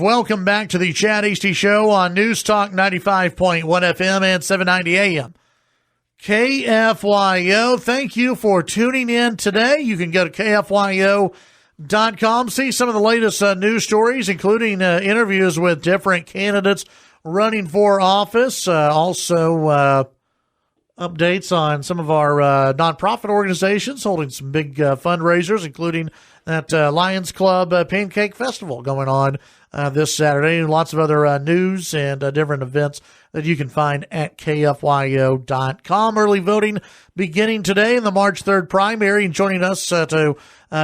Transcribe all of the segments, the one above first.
Welcome back to the Chad Hasty Show on News Talk 95.1 FM and 790 AM. KFYO, thank you for tuning in today. You can go to KFYO.com, see some of the latest news stories, including interviews with different candidates running for office. Also, updates on some of our nonprofit organizations holding some big fundraisers, including that Lions Club Pancake Festival going on this Saturday, and lots of other news and different events that you can find at KFYO.com. Early voting beginning today in the March 3rd primary, and joining us to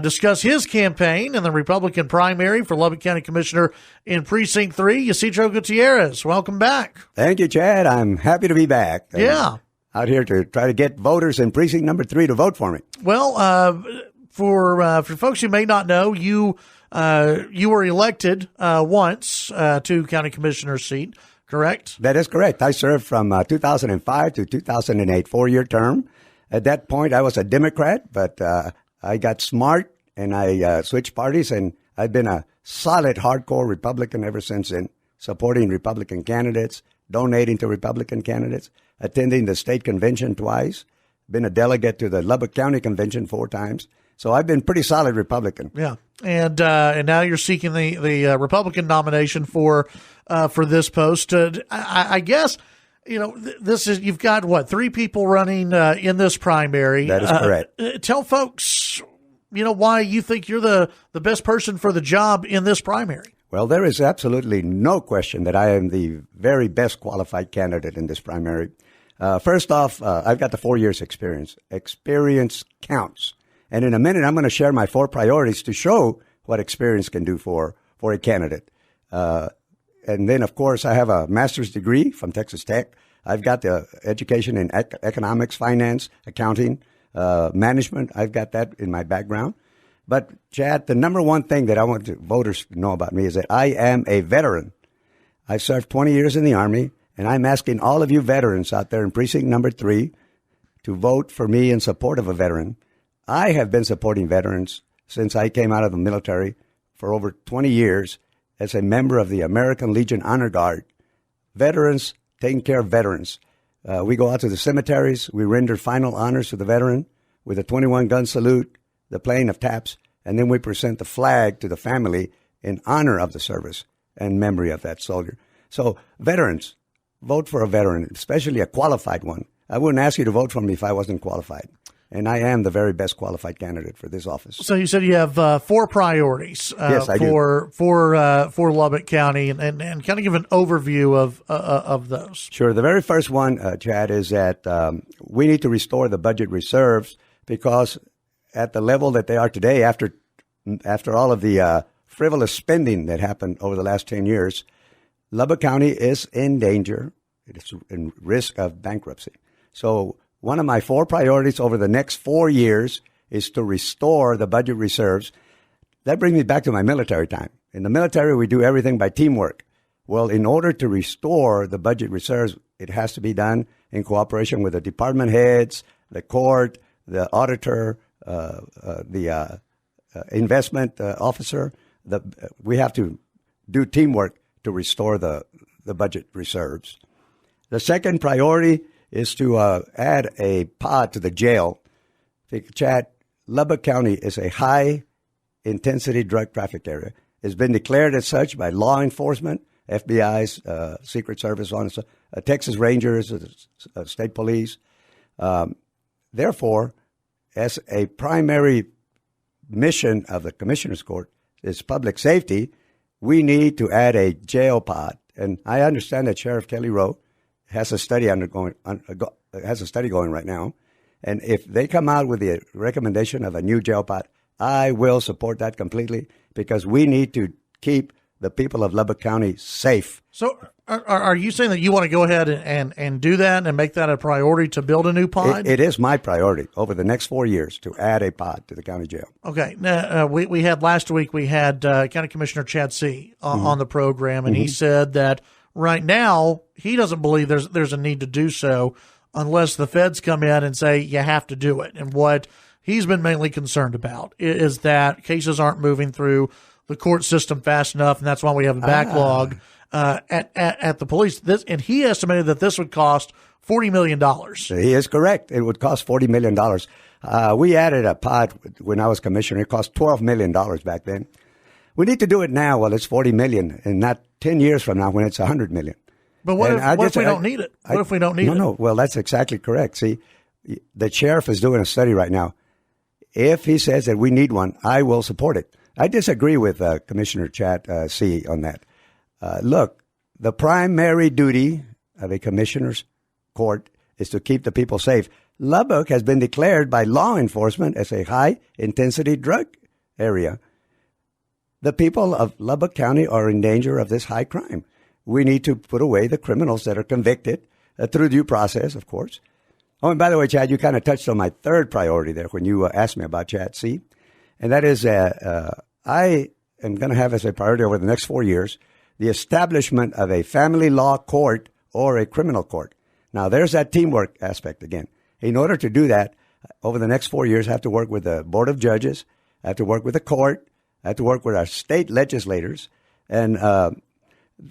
discuss his campaign in the Republican primary for Lubbock County Commissioner in Precinct 3, Ysidro Gutierrez. Welcome back. Thank you, Chad. I'm happy to be back. Yeah. Out here to try to get voters in Precinct number 3 to vote for me. Well, for folks who may not know, you were elected once to county commissioner seat, correct? That is correct. I served from 2005 to 2008, 4-year term. At that point, I was a Democrat, but I got smart and I switched parties, and I've been a solid, hardcore Republican ever since then, supporting Republican candidates, donating to Republican candidates, attending the state convention twice, been a delegate to the Lubbock County Convention 4 times. So I've been pretty solid Republican. Yeah, and now you're seeking the Republican nomination for this post. I guess this is, you've got what, 3 people running in this primary. That is correct. Tell folks why you think you're the best person for the job in this primary. Well, there is absolutely no question that I am the very best qualified candidate in this primary. First off, I've got the 4 years experience. Experience counts. And in a minute, I'm going to share my 4 priorities to show what experience can do for a candidate. And then, of course, I have a master's degree from Texas Tech. I've got the education in economics, finance, accounting, management. I've got that in my background. But, Chad, the number one thing that I want voters to know about me is that I am a veteran. I've served 20 years in the Army, and I'm asking all of you veterans out there in Precinct number 3 to vote for me in support of a veteran. I have been supporting veterans since I came out of the military for over 20 years as a member of the American Legion Honor Guard. Veterans, taking care of veterans. We go out to the cemeteries. We render final honors to the veteran with a 21-gun salute, the playing of taps, and then we present the flag to the family in honor of the service and memory of that soldier. So, veterans, vote for a veteran, especially a qualified one. I wouldn't ask you to vote for me if I wasn't qualified. And I am the very best qualified candidate for this office. So you said you have 4 priorities yes, I for Lubbock County, and kind of give an overview of those. Sure. The very first one, Chad, is that we need to restore the budget reserves, because at the level that they are today, after all of the frivolous spending that happened over the last 10 years, Lubbock County is in danger. It is in risk of bankruptcy. So one of my 4 priorities over the next 4 years is to restore the budget reserves. That brings me back to my military time. In the military, we do everything by teamwork. Well, in order to restore the budget reserves, it has to be done in cooperation with the department heads, the court, the auditor, the investment officer. We have to do teamwork to restore the budget reserves. The second priority is to add a pod to the jail. Chad, Lubbock County is a high-intensity drug traffic area. It's been declared as such by law enforcement, FBI's, Secret Service, Texas Rangers, state police. Therefore, as a primary mission of the Commissioner's Court is public safety, we need to add a jail pod. And I understand that Sheriff Kelly Rowe has a study going right now, and if they come out with the recommendation of a new jail pod, I will support that completely, because we need to keep the people of Lubbock County safe. So, are you saying that you want to go ahead and do that and make that a priority to build a new pod? It is my priority over the next 4 years to add a pod to the county jail. Okay. Now, we had last week, we had County Commissioner Chad Hasty on the program, and he said that right now, he doesn't believe there's a need to do so unless the feds come in and say you have to do it. And what he's been mainly concerned about is that cases aren't moving through the court system fast enough, and that's why we have a backlog at the police. And he estimated that this would cost $40 million. He is correct. It would cost $40 million. We added a pod when I was commissioner. It cost $12 million back then. We need to do it now while it's $40 million, and not 10 years from now when it's $100 million. But what if we don't need it? What if we don't need it? No. Well, that's exactly correct. See, the sheriff is doing a study right now. If he says that we need one, I will support it. I disagree with Commissioner Chad C. on that. Look, the primary duty of a commissioner's court is to keep the people safe. Lubbock has been declared by law enforcement as a high-intensity drug area. The people of Lubbock County are in danger of this high crime. We need to put away the criminals that are convicted through due process, of course. Oh, and by the way, Chad, you kind of touched on my third priority there when you asked me about Chad C. And that is I am going to have as a priority over the next 4 years the establishment of a family law court or a criminal court. Now, there's that teamwork aspect again. In order to do that, over the next 4 years, I have to work with the Board of Judges, I have to work with the court, I have to work with our state legislators. And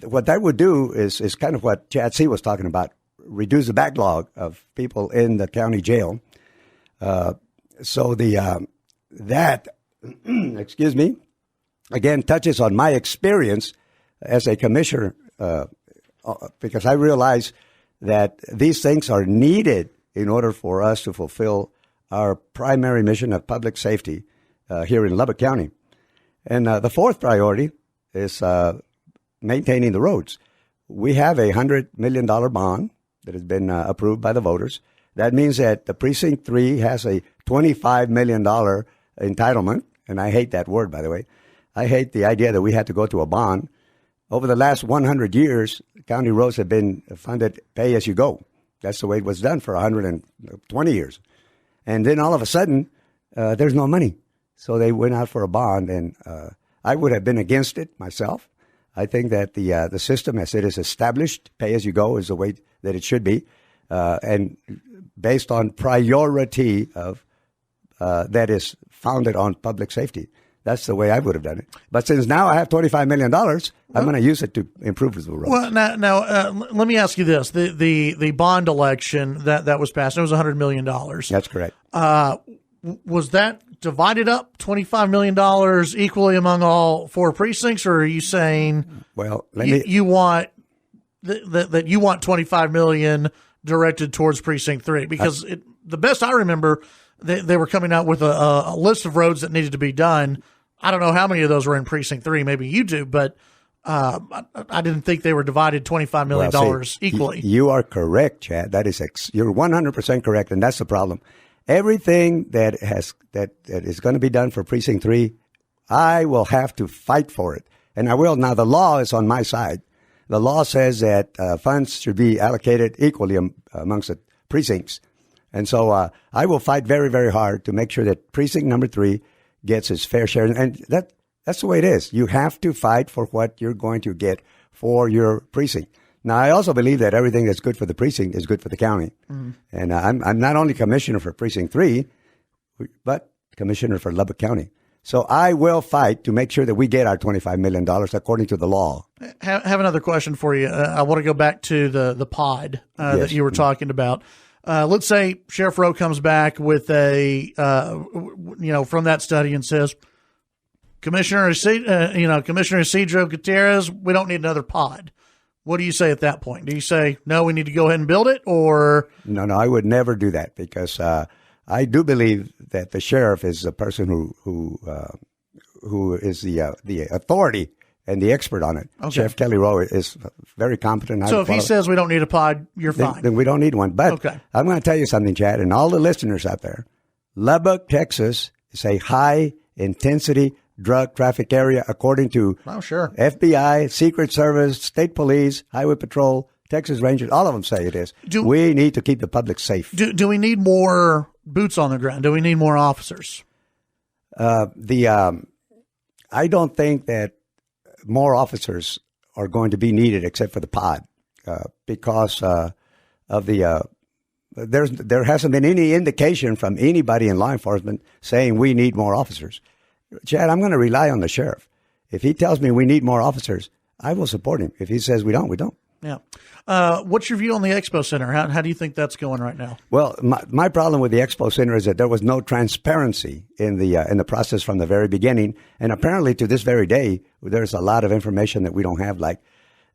what that would do is kind of what Chad C. was talking about, reduce the backlog of people in the county jail. So that, excuse me, again, touches on my experience as a commissioner, because I realize that these things are needed in order for us to fulfill our primary mission of public safety here in Lubbock County. And the fourth priority is maintaining the roads. We have a $100 million bond that has been approved by the voters. That means that the Precinct 3 has a $25 million entitlement, and I hate that word, by the way. I hate the idea that we had to go to a bond. Over the last 100 years, county roads have been funded pay as you go. That's the way it was done for 120 years. And then all of a sudden, there's no money. So they went out for a bond, and I would have been against it myself. I think that the system, as it is established, pay as you go, is the way that it should be, and based on priority of that is founded on public safety. That's the way I would have done it. But since now I have $25 million, I'm going to use it to improve the roads. Well, now let me ask you this: the bond election that was passed, it was $100 million. That's correct. Was that divided up $25 million equally among all four precincts, or are you saying you want that you want $25 million directed towards Precinct 3? Because the best I remember, they were coming out with a list of roads that needed to be done. I don't know how many of those were in Precinct 3. Maybe you do, but I didn't think they were divided $25 million equally. You are correct, Chad. That is you're 100% correct, and that's the problem. Everything that is going to be done for Precinct 3, I will have to fight for it, and I will. Now, the law is on my side. The law says that funds should be allocated equally amongst the precincts, and so I will fight very, very hard to make sure that Precinct number 3 gets its fair share, and that's the way it is. You have to fight for what you're going to get for your precinct. Now, I also believe that everything that's good for the precinct is good for the county. Mm-hmm. And I'm not only commissioner for Precinct 3, but commissioner for Lubbock County. So I will fight to make sure that we get our $25 million according to the law. Have another question for you. I want to go back to the pod yes. that you were talking about. Let's say Sheriff Rowe comes back with from that study and says, Commissioner Ysidro Gutierrez, we don't need another pod. What do you say at that point? Do you say, no, we need to go ahead and build it, or? No, I would never do that, because I do believe that the sheriff is a person who is the authority and the expert on it. Okay. Sheriff Kelly Rowe is very competent. So if he says we don't need a pod, you're fine. Then we don't need one. But okay. I'm going to tell you something, Chad, and all the listeners out there. Lubbock, Texas is a high-intensity drug traffic area, according to FBI, Secret Service, State Police, Highway Patrol, Texas Rangers. All of them say it is. We need to keep the public safe. Do we need more boots on the ground? Do we need more officers? I don't think that more officers are going to be needed except for the pod, because of there hasn't been any indication from anybody in law enforcement saying we need more officers. Chad, I'm going to rely on the sheriff. If he tells me we need more officers, I will support him. If he says we don't, we don't. Yeah. What's your view on the Expo Center? How do you think that's going right now? Well, my problem with the Expo Center is that there was no transparency in the process from the very beginning, and apparently to this very day, there's a lot of information that we don't have. Like,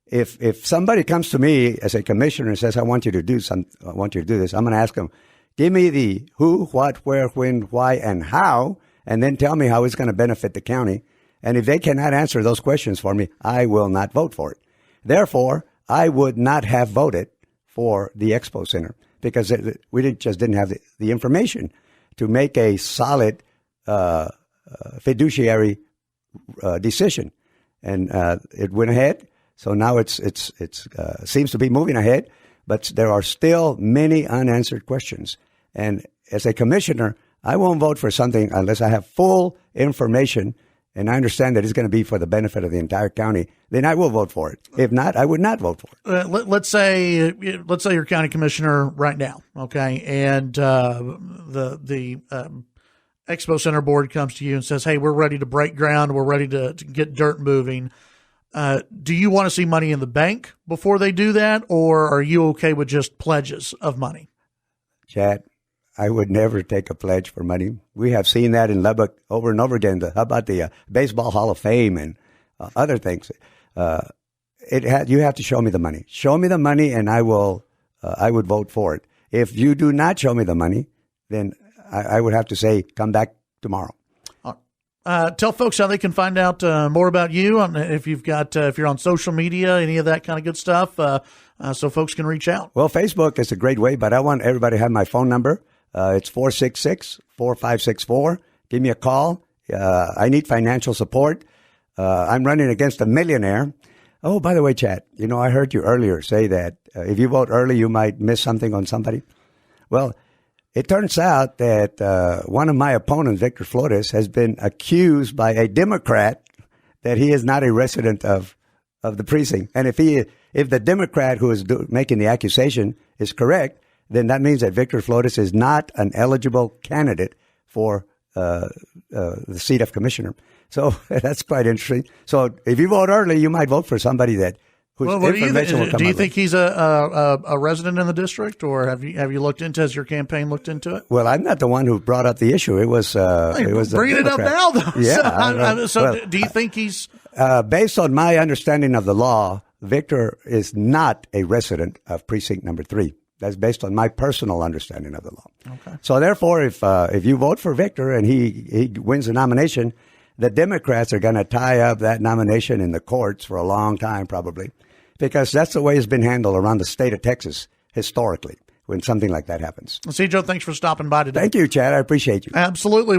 if somebody comes to me as a commissioner and says, I want you to do this, I'm going to ask them, give me the who, what, where, when, why, and how, and then tell me how it's going to benefit the county. And if they cannot answer those questions for me, I will not vote for it. Therefore, I would not have voted for the Expo Center because we didn't have the information to make a solid fiduciary decision, and it went ahead. So now it seems to be moving ahead, but there are still many unanswered questions. And as a commissioner, I won't vote for something unless I have full information and I understand that it's going to be for the benefit of the entire county. Then I will vote for it. If not, I would not vote for it. Let's say you're county commissioner right now, okay, and the Expo Center board comes to you and says, "Hey, we're ready to break ground. We're ready to get dirt moving." Do you want to see money in the bank before they do that, or are you okay with just pledges of money? Chad, I would never take a pledge for money. We have seen that in Lubbock over and over again. How about the Baseball Hall of Fame and other things? You have to show me the money. Show me the money, and I would vote for it. If you do not show me the money, then I would have to say, come back tomorrow. Tell folks how they can find out more about you. If you're on social media, any of that kind of good stuff, so folks can reach out. Well, Facebook is a great way, but I want everybody to have my phone number. It's 466-4564. Give me a call. I need financial support. I'm running against a millionaire. Oh, by the way, Chad, I heard you earlier say that if you vote early, you might miss something on somebody. Well, it turns out that one of my opponents, Victor Flores, has been accused by a Democrat that he is not a resident of the precinct. And if the Democrat who is making the accusation is correct, then that means that Victor Flores is not an eligible candidate for the seat of commissioner. So that's quite interesting. So if you vote early, you might vote for somebody whose information will come Do you out think he's a resident in the district, or has your campaign looked into it? Well, I'm not the one who brought up the issue. It was bringing it up now, though. Yeah. Do you think he's based on my understanding of the law? Victor is not a resident of precinct number 3. That's based on my personal understanding of the law. Okay. So therefore, if you vote for Victor and he wins the nomination, the Democrats are going to tie up that nomination in the courts for a long time, probably, because that's the way it's been handled around the state of Texas historically when something like that happens. Ysidro, thanks for stopping by today. Thank you, Chad. I appreciate you. Absolutely.